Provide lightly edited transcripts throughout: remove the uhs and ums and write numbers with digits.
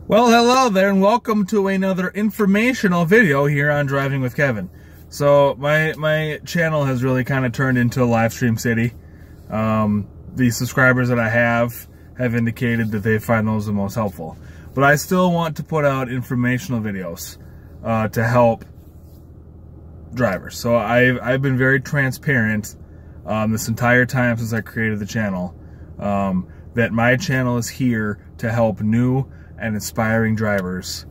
Well, hello there, and welcome to another informational video here on Driving with Kevin. So my channel has really kind of turned into a live stream city. The subscribers that I have indicated that they find those the most helpful. But I still want to put out informational videos to help drivers. So I've been very transparent this entire time since I created the channel that my channel is here to help new and inspiring drivers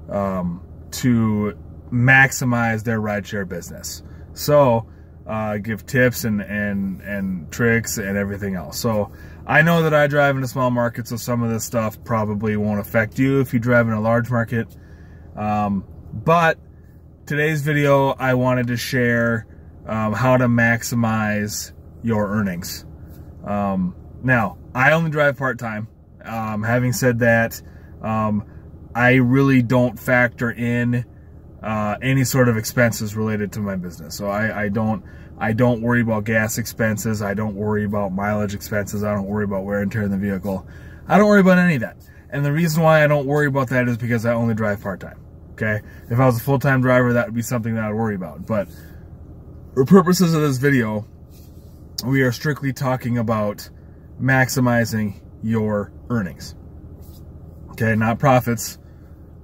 to maximize their rideshare business. So give tips and tricks and everything else. So I know that I drive in a small market, so some of this stuff probably won't affect you if you drive in a large market. But today's video, I wanted to share how to maximize your earnings. Now, I only drive part-time. Having said that, I really don't factor in any sort of expenses related to my business. So I don't worry about gas expenses. I don't worry about mileage expenses. I don't worry about wear and tear in the vehicle. I don't worry about any of that. And the reason why I don't worry about that is because I only drive part-time. Okay? If I was a full-time driver, that would be something that I would worry about. But for purposes of this video, we are strictly talking about maximizing your earnings. Okay, not profits,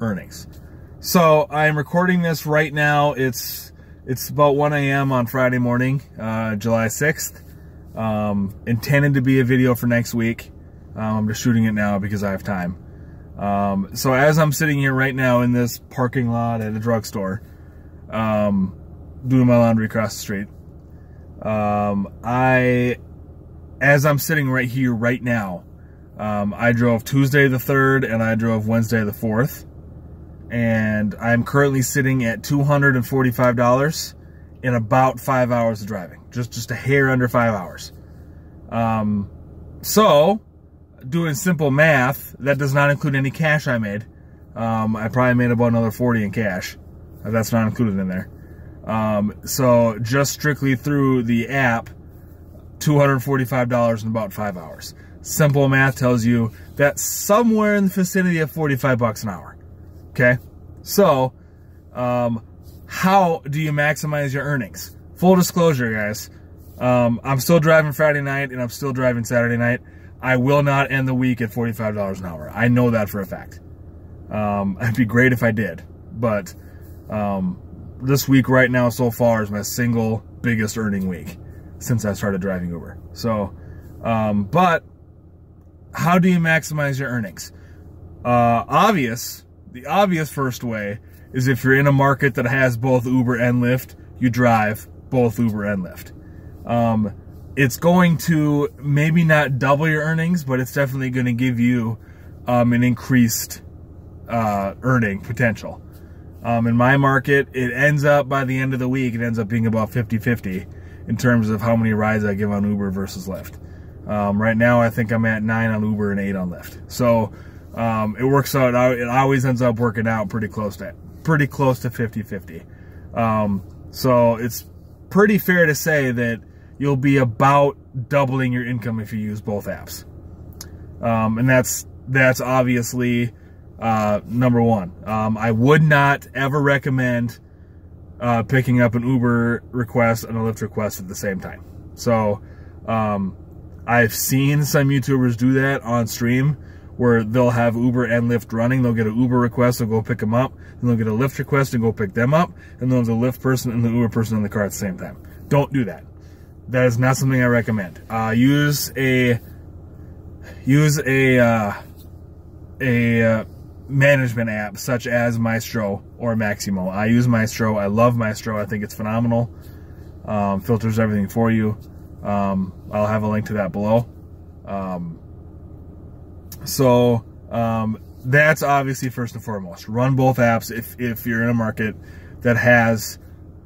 earnings. So I'm recording this right now. It's about 1 a.m. on Friday morning, July 6th. Intended to be a video for next week. I'm just shooting it now because I have time. So as I'm sitting here right now in this parking lot at a drugstore, doing my laundry across the street, as I'm sitting right here right now, I drove Tuesday the 3rd and I drove Wednesday the 4th, and I'm currently sitting at $245 in about 5 hours of driving, just a hair under 5 hours. So doing simple math, that does not include any cash I made. I probably made about another 40 in cash. That's not included in there. So just strictly through the app, $245 in about 5 hours. Simple math tells you that's somewhere in the vicinity of 45 bucks an hour. Okay? So, how do you maximize your earnings? Full disclosure, guys. I'm still driving Friday night and I'm still driving Saturday night. I will not end the week at $45 an hour. I know that for a fact. It'd be great if I did. But this week right now so far is my single biggest earning week since I started driving Uber. So, but how do you maximize your earnings? The obvious first way is if you're in a market that has both Uber and Lyft, you drive both Uber and Lyft. It's going to maybe not double your earnings, but it's definitely going to give you an increased earning potential. In my market, it ends up, by the end of the week, it ends up being about 50-50 in terms of how many rides I give on Uber versus Lyft. Right now, I think I'm at 9 on Uber and 8 on Lyft. So it works out. It always ends up working out pretty close to 50-50. So it's pretty fair to say that you'll be about doubling your income if you use both apps. And that's obviously number one. I would not ever recommend picking up an Uber request and a Lyft request at the same time. So I've seen some YouTubers do that on stream where they'll have Uber and Lyft running. They'll get an Uber request, they'll go pick them up, and they'll get a Lyft request and go pick them up, and they'll have the Lyft person and the Uber person in the car at the same time. Don't do that. That is not something I recommend. Use a management app such as Maestro or Maximo. I use Maestro. I love Maestro. I think it's phenomenal. Filters everything for you. I'll have a link to that below. That's obviously first and foremost. Run both apps if you're in a market that has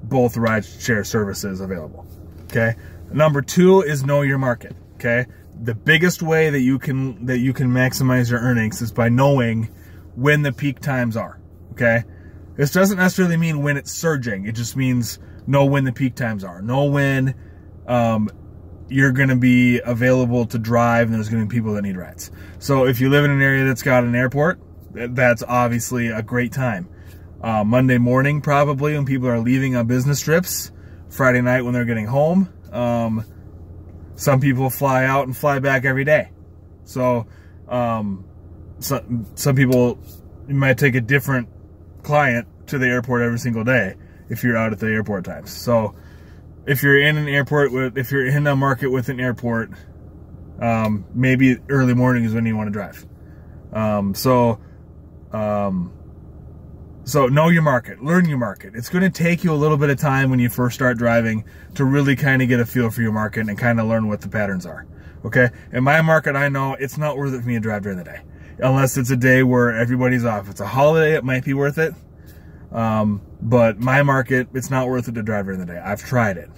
both rideshare services available. Okay. Number two is know your market. Okay. The biggest way that you can maximize your earnings is by knowing when the peak times are. Okay. This doesn't necessarily mean when it's surging. It just means know when the peak times are. Know when you're going to be available to drive and there's going to be people that need rides. So if you live in an area that's got an airport, that's obviously a great time. Monday morning, probably, when people are leaving on business trips. Friday night when they're getting home. Some people fly out and fly back every day. So, some people, you might take a different client to the airport every single day if you're out at the airport times. So, if you're in an airport, if you're in a market with an airport, maybe early morning is when you want to drive. So know your market, learn your market. It's going to take you a little bit of time when you first start driving to really kind of get a feel for your market and kind of learn what the patterns are. Okay? In my market, I know it's not worth it for me to drive during the day. Unless it's a day where everybody's off. If it's a holiday, it might be worth it. But my market, it's not worth it to drive during the day. I've tried it.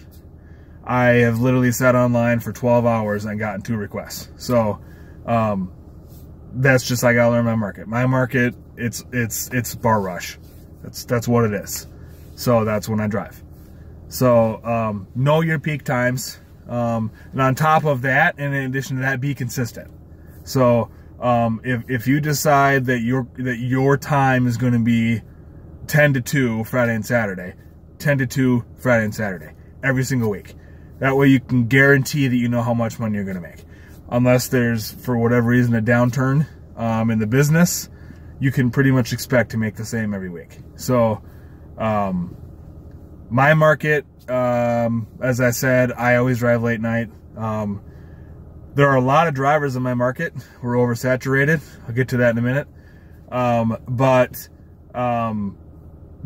I have literally sat online for 12 hours and gotten 2 requests. So, that's just, I gotta learn my market. My market, it's bar rush. That's what it is. So that's when I drive. So, know your peak times. And on top of that, and in addition to that, be consistent. So, if you decide that your time is going to be 10 to 2 Friday and Saturday, 10 to 2 Friday and Saturday, every single week. That way you can guarantee that you know how much money you're going to make. Unless there's, for whatever reason, a downturn in the business, you can pretty much expect to make the same every week. So, my market, as I said, I always drive late night. There are a lot of drivers in my market. We're oversaturated. I'll get to that in a minute.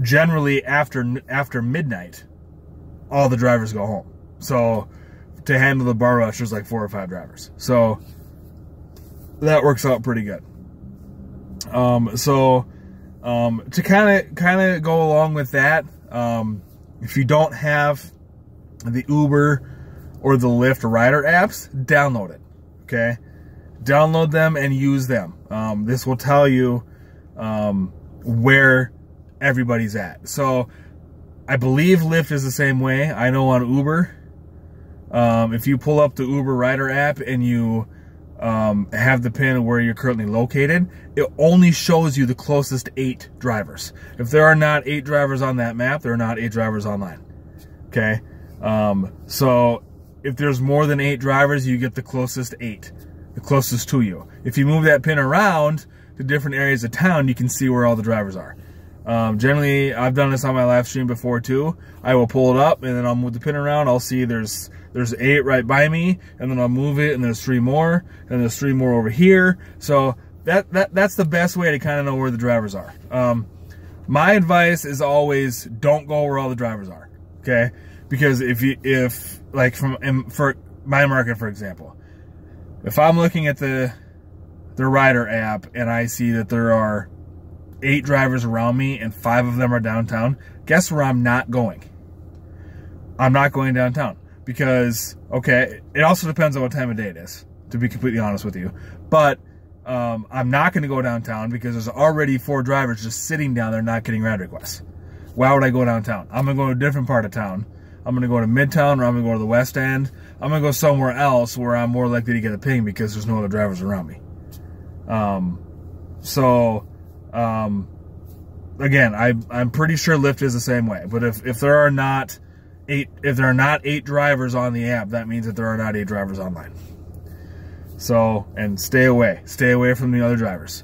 Generally after midnight, all the drivers go home. So to handle the bar rush, there's like 4 or 5 drivers. So that works out pretty good. To kind of go along with that, if you don't have the Uber or the Lyft rider apps, download it. Okay, download them and use them. This will tell you where everybody's at. So I believe Lyft is the same way. I know on Uber, if you pull up the Uber rider app and you have the pin of where you're currently located, it only shows you the closest 8 drivers. If there are not 8 drivers on that map, there are not 8 drivers online. Okay, so if there's more than 8 drivers, you get the closest 8, the closest to you. If you move that pin around to different areas of town, you can see where all the drivers are. Generally, I've done this on my live stream before too. I will pull it up and then I'll move the pin around. I'll see there's 8 right by me, and then I'll move it and there's 3 more, and there's 3 more over here. So that's the best way to kind of know where the drivers are. My advice is always don't go where all the drivers are. Okay, because if like for my market, for example, if I'm looking at the rider app and I see that there are 8 drivers around me and 5 of them are downtown, guess where I'm not going? I'm not going downtown because, okay, it also depends on what time of day it is, to be completely honest with you. But I'm not going to go downtown because there's already 4 drivers just sitting down there not getting ride requests. Why would I go downtown? I'm going to go to a different part of town. I'm going to go to Midtown, or I'm going to go to the West End. I'm going to go somewhere else where I'm more likely to get a ping because there's no other drivers around me. Again, I'm pretty sure Lyft is the same way. But if there are not 8 drivers on the app, that means that there are not 8 drivers online. So, and stay away from the other drivers.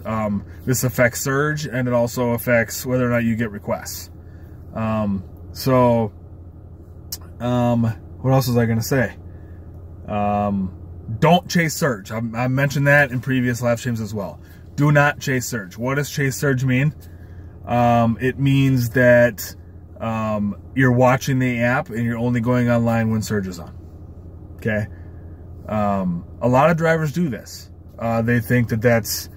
This affects surge, and it also affects whether or not you get requests. What else was I going to say? Don't chase surge. I mentioned that in previous live streams as well. Do not chase surge. What does chase surge mean? It means that you're watching the app and you're only going online when surge is on. Okay? A lot of drivers do this. They think that that's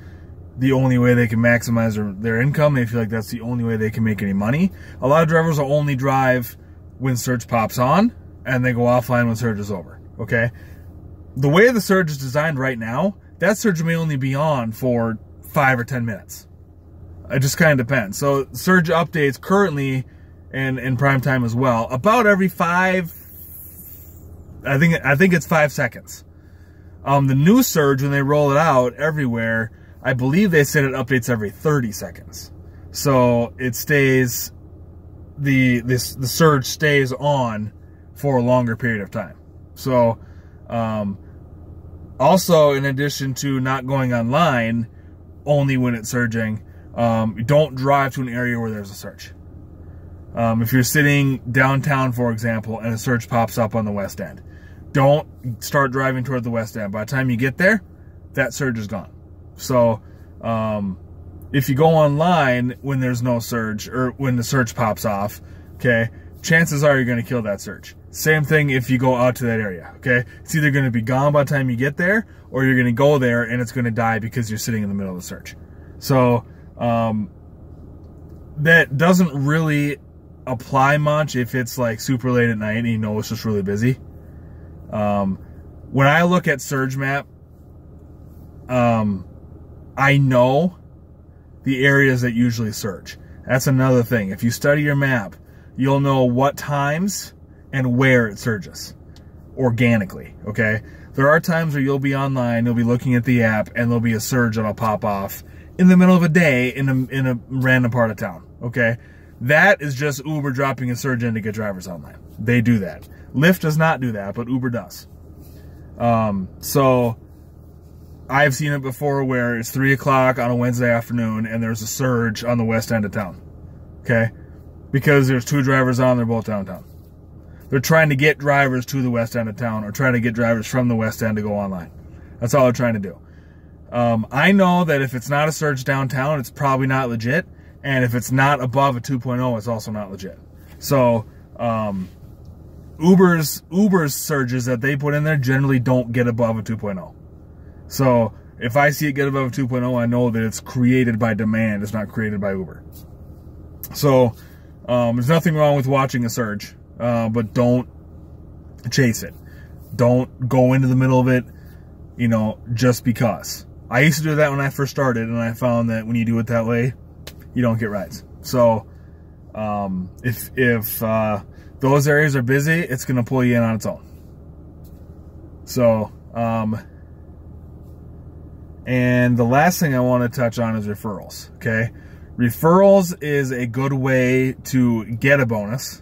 the only way they can maximize their income. They feel like that's the only way they can make any money. A lot of drivers will only drive when surge pops on, and they go offline when surge is over. Okay? The way the surge is designed right now, that surge may only be on for 5 or 10 minutes. It just kind of depends. So surge updates currently, and in prime time as well, about every 5, I think it's 5 seconds. The new surge, when they roll it out everywhere, I believe they said it updates every 30 seconds. So it stays, the surge stays on for a longer period of time. So, also, in addition to not going online only when it's surging, don't drive to an area where there's a surge. If you're sitting downtown, for example, and a surge pops up on the west end, don't start driving toward the west end. By the time you get there, that surge is gone. So, if you go online when there's no surge, or when the surge pops off, okay, chances are you're going to kill that surge. Same thing if you go out to that area, okay? It's either going to be gone by the time you get there, or you're going to go there and it's going to die because you're sitting in the middle of the surge. So, that doesn't really apply much if it's like super late at night and you know it's just really busy. When I look at surge map, I know the areas that usually surge. That's another thing. If you study your map, you'll know what times and where it surges organically, okay? There are times where you'll be online, you'll be looking at the app, and there'll be a surge that'll pop off in the middle of a day in a random part of town, okay? That is just Uber dropping a surge in to get drivers online. They do that. Lyft does not do that, but Uber does. So I've seen it before where it's 3 o'clock on a Wednesday afternoon and there's a surge on the west end of town, okay? Because there's 2 drivers on, they're both downtown. They're trying to get drivers to the west end of town, or trying to get drivers from the west end to go online. That's all they're trying to do. I know that if it's not a surge downtown, it's probably not legit. And if it's not above a 2.0, it's also not legit. So, Uber's surges that they put in there generally don't get above a 2.0. So, if I see it get above a 2.0, I know that it's created by demand. It's not created by Uber. So, there's nothing wrong with watching a surge, but don't chase it. Don't go into the middle of it, you know, just because. I used to do that when I first started, and I found that when you do it that way, you don't get rides. So, if those areas are busy, it's going to pull you in on its own. So, and the last thing I want to touch on is referrals, okay? Referrals is a good way to get a bonus,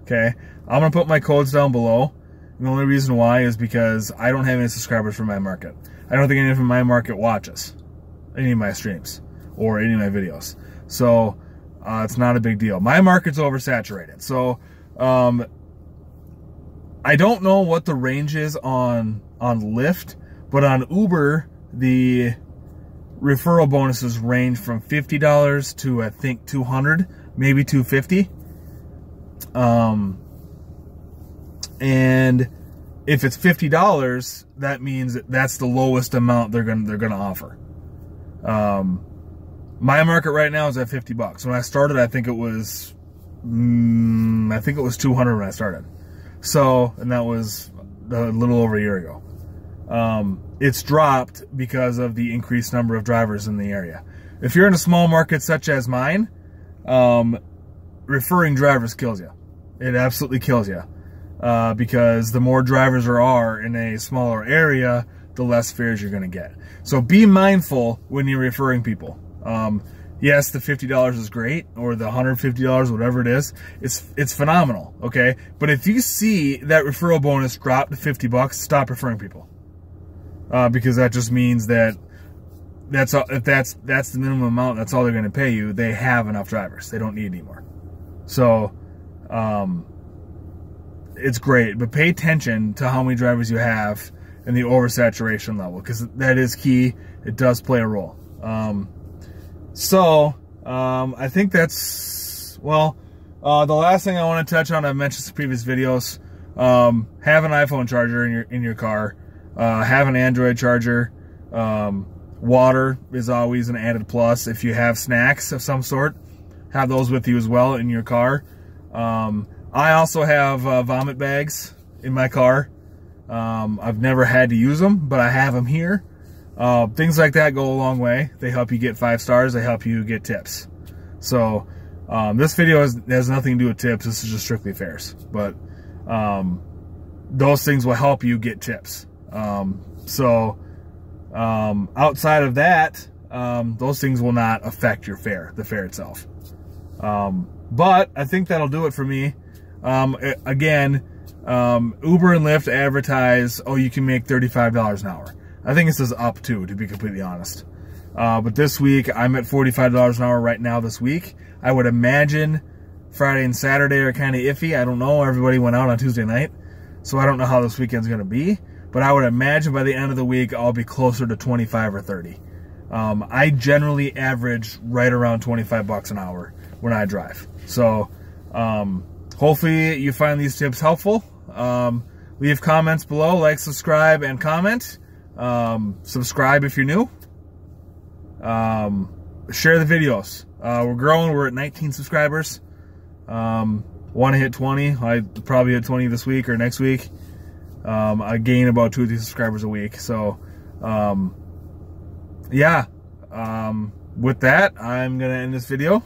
okay? I'm going to put my codes down below. And the only reason why is because I don't have any subscribers for my market. I don't think anyone from my market watches any of my streams or any of my videos. So, it's not a big deal. My market's oversaturated. So, I don't know what the range is on Lyft, but on Uber, the referral bonuses range from $50 to, I think, $200, maybe $250. And if it's $50, that means that's the lowest amount they're gonna offer. My market right now is at $50. When I started, I think it was $200 when I started. So, and that was a little over a year ago. It's dropped because of the increased number of drivers in the area. If you're in a small market such as mine, referring drivers kills you. It absolutely kills you. Because the more drivers there are in a smaller area, the less fares you're going to get. So be mindful when you're referring people. Yes, the $50 is great, or the $150, whatever it is. It's phenomenal, okay? But if you see that referral bonus drop to $50, stop referring people. Because that just means that if that's the minimum amount, that's all they're going to pay you. They have enough drivers. They don't need any more. So, it's great, but pay attention to how many drivers you have and the oversaturation level, because that is key. It does play a role. I think that's, well, the last thing I want to touch on, I've mentioned in previous videos, have an iPhone charger in your car, have an Android charger, water is always an added plus. If you have snacks of some sort, have those with you as well in your car. I also have vomit bags in my car. I've never had to use them, but I have them here. Things like that go a long way. They help you get 5 stars. They help you get tips. So this video has nothing to do with tips. This is just strictly fares. But those things will help you get tips. Outside of that, those things will not affect your fare, the fare itself. But I think that'll do it for me. Again, Uber and Lyft advertise, oh, you can make $35 an hour. I think this is up too, to be completely honest. But this week, I'm at $45 an hour right now this week. I would imagine Friday and Saturday are kind of iffy. I don't know. Everybody went out on Tuesday night, so I don't know how this weekend's going to be. But I would imagine by the end of the week, I'll be closer to 25 or 30. I generally average right around 25 bucks an hour when I drive. So hopefully you find these tips helpful. Leave comments below, like, subscribe, and comment. Subscribe if you're new. Share the videos. We're growing. We're at 19 subscribers. Want to hit 20. I probably hit 20 this week or next week. I gain about 2 or 3 subscribers a week. So, yeah. With that, I'm going to end this video.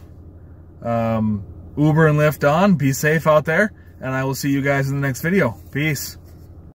Uber and Lyft on. Be safe out there. And I will see you guys in the next video. Peace.